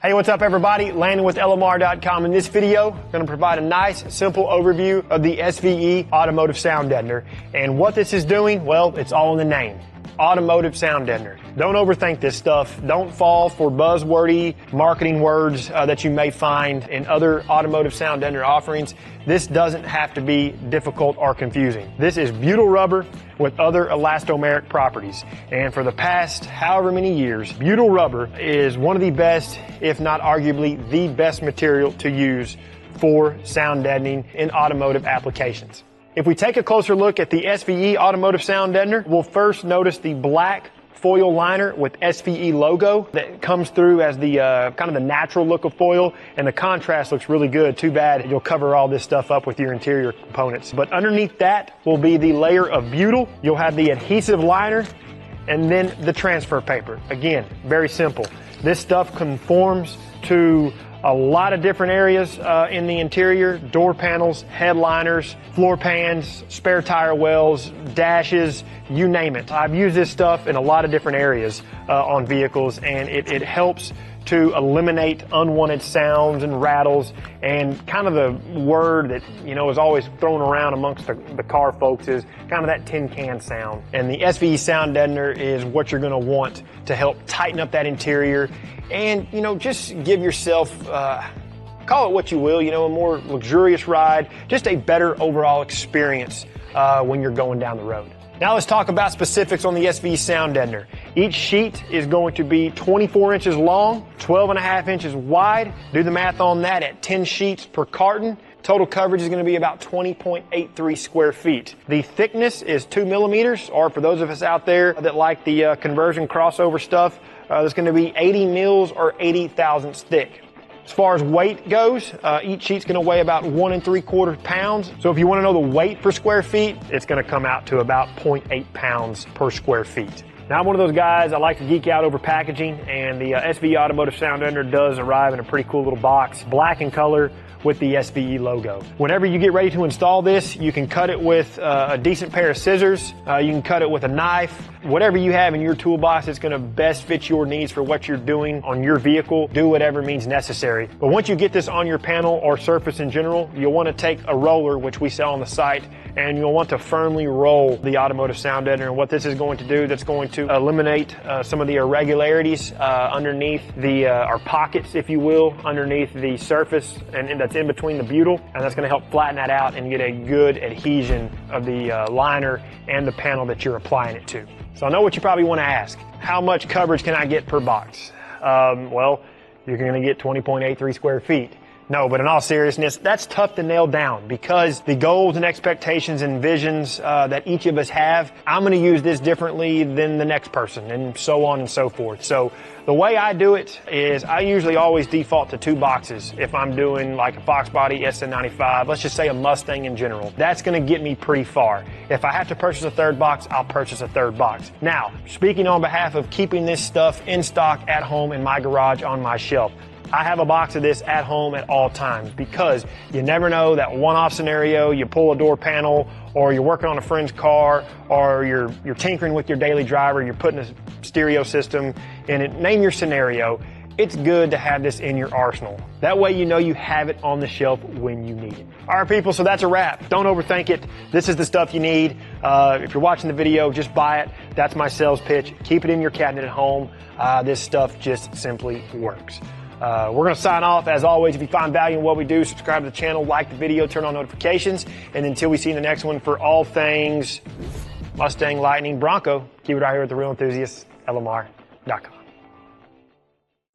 Hey, what's up everybody? Landon with LMR.com. In this video, I'm going to provide a nice, simple overview of the SVE Automotive Sound Deadener. And what this is doing, well, it's all in the name. Automotive Sound Deadener. Don't overthink this stuff. Don't fall for buzzwordy marketing words that you may find in other automotive sound deadener offerings. This doesn't have to be difficult or confusing. This is butyl rubber with other elastomeric properties. And for the past however many years, butyl rubber is one of the best, if not arguably the best material to use for sound deadening in automotive applications. If we take a closer look at the SVE Automotive Sound Deadener, we'll first notice the black foil liner with SVE logo that comes through as the kind of the natural look of foil, and the contrast looks really good. Too bad you'll cover all this stuff up with your interior components. But underneath that will be the layer of butyl. You'll have the adhesive liner and then the transfer paper. Again, very simple. This stuff conforms to a lot of different areas in the interior: door panels, headliners, floor pans, spare tire wells, dashes, you name it. I've used this stuff in a lot of different areas on vehicles, and it helps to eliminate unwanted sounds and rattles, and kind of the word that, you know, is always thrown around amongst the car folks is kind of that tin can sound. And the SVE Sound Deadener is what you're going to want to help tighten up that interior and, you know, just give yourself, call it what you will, you know, a more luxurious ride, just a better overall experience when you're going down the road. Now let's talk about specifics on the SVE Sound Deadener. Each sheet is going to be 24 inches long, 12.5 inches wide. Do the math on that at 10 sheets per carton. Total coverage is going to be about 20.83 square feet. The thickness is 2 millimeters, or for those of us out there that like the conversion crossover stuff, it's going to be 80 mils or 80 thousandths thick. As far as weight goes, each sheet's going to weigh about 1 3/4 pounds. So if you want to know the weight per square feet, it's going to come out to about 0.8 pounds per square feet. Now, I'm one of those guys, I like to geek out over packaging, and the SVE Automotive Sound Deadener does arrive in a pretty cool little box, black in color, with the SVE logo. Whenever you get ready to install this, you can cut it with a decent pair of scissors. You can cut it with a knife. Whatever you have in your toolbox, it's going to best fit your needs for what you're doing on your vehicle. Do whatever means necessary. But once you get this on your panel or surface in general, you'll want to take a roller, which we sell on the site, and you'll want to firmly roll the Automotive Sound Deadener. And what this is going to do, that's going to eliminate some of the irregularities underneath the, or pockets, if you will, underneath the surface, and that's in between the butyl, and that's going to help flatten that out and get a good adhesion of the liner and the panel that you're applying it to. So I know what you probably want to ask. How much coverage can I get per box? Well, you're going to get 20.83 square feet. No, but in all seriousness, that's tough to nail down because the goals and expectations and visions that each of us have, I'm going to use this differently than the next person, and so on and so forth. So the way I do it is I usually always default to 2 boxes if I'm doing like a Fox Body SN95, let's just say a Mustang in general. That's going to get me pretty far. If I have to purchase a 3rd box, I'll purchase a 3rd box. Now, speaking on behalf of keeping this stuff in stock at home in my garage on my shelf, I have a box of this at home at all times because you never know, that one-off scenario, you pull a door panel, or you're working on a friend's car, or you're tinkering with your daily driver, you're putting a stereo system in it. Name your scenario. It's good to have this in your arsenal. That way you know you have it on the shelf when you need it. All right, people, so that's a wrap. Don't overthink it. This is the stuff you need. If you're watching the video, just buy it. That's my sales pitch. Keep it in your cabinet at home. This stuff just simply works. We're going to sign off. As always, if you find value in what we do, subscribe to the channel, like the video, turn on notifications, and until we see you in the next one, for all things Mustang, Lightning, Bronco, keep it right here with the real enthusiasts, LMR.com.